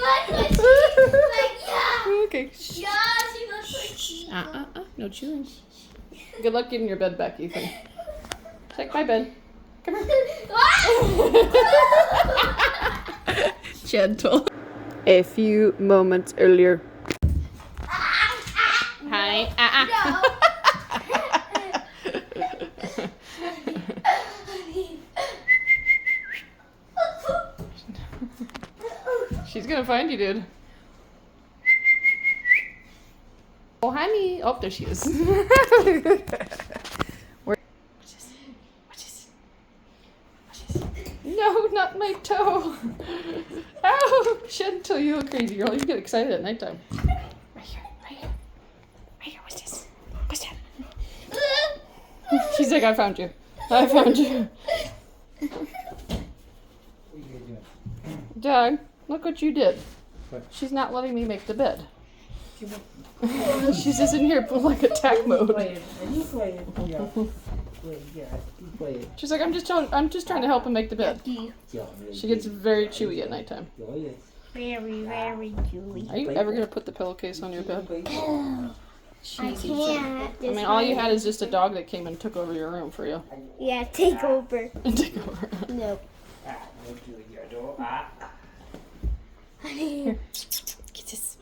like what she's like, yeah. Okay. Yeah, she looks like she. No chewing. Good luck getting your bed back, Ethan. Take my bed. Come here. Gentle. A few moments earlier. Hi. She's gonna find you, dude. Oh, honey. Oh, there she is. No, not my toe. Ow! Gentle, you look crazy girl. You get excited at nighttime. Right here. What's this? What's that? She's like, I found you. What are you doing? Dad, look what you did. What? She's not letting me make the bed. She's just in here like attack mode. You quiet. Yeah. Yeah. You quiet. She's like, I'm just trying to help him make the bed. She gets very chewy at nighttime. Very, very chewy. Are you ever gonna put the pillowcase on your bed? I can't. I mean, all you had is just a dog that came and took over your room for you. Yeah, take over. Take over. No. Honey. Kisses.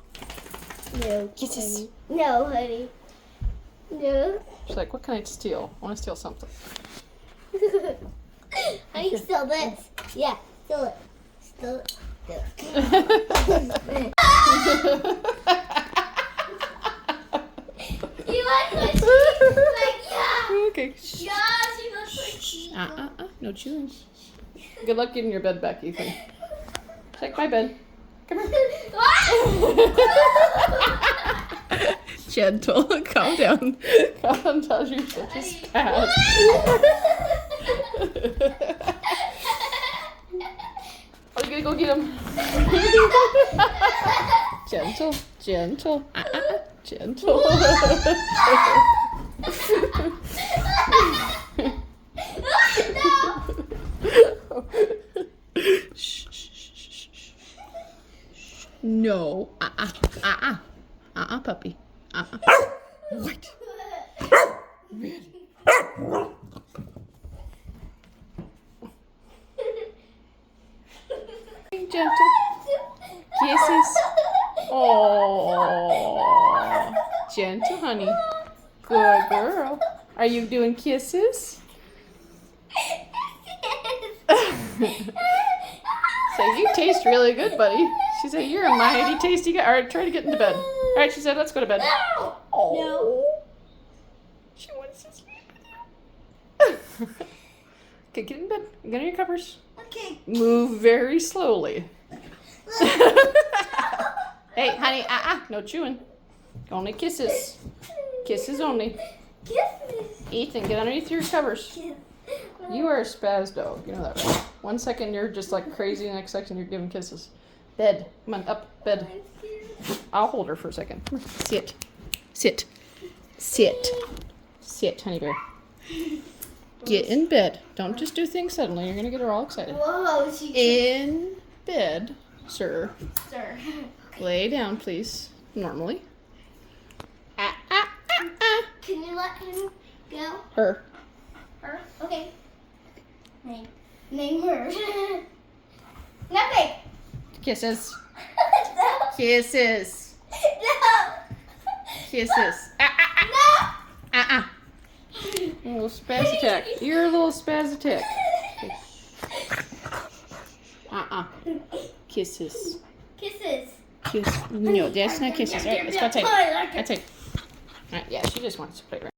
No. Kisses. Honey. No, honey. No. She's like, what can I steal? I want to steal something. Honey, steal this. Yeah, steal it. Steal it. You like what she's like, yeah. Okay. Yeah, she looks like she. No chewing. Good luck getting your bed back, Ethan. Take my bed. Come here. Gentle. Calm down. Calm down. You're such a spaz. Are you gonna go get him? Gentle. Gentle. Gentle. No. Puppy. What? Really? Gentle. Kisses. Oh. Gentle, honey. Good girl. Are you doing kisses? So you taste really good, buddy. She said, you're a mighty tasty guy. All right, try to get into bed. All right, she said, let's go to bed. Oh. No. She wants to sleep with you. Okay, get in bed. Get on your covers. Okay. Move very slowly. Hey, honey, no chewing. Only kisses. Kisses only. Kisses. Ethan, get underneath your covers. You are a spaz dog. You know that, right? 1 second you're just like crazy, the next second you're giving kisses. Bed. Come on, up. Bed. I'll hold her for a second. Come here. Sit. Sit. Sit. Sit, honey bear. Get in bed. Don't just do things suddenly. You're going to get her all excited. Whoa, she. In bed, sir. Sir. Lay down, please. Normally. Can you let him go? Her. Her? Okay. Name her. Nothing. Kisses. No. Kisses. No. Kisses. No. A little spaz attack. You're a little spaz attack. Kisses. Kisses. Kiss. No, that's not kisses. All right, let's go outside. Outside. All right, yeah, she just wants to play around.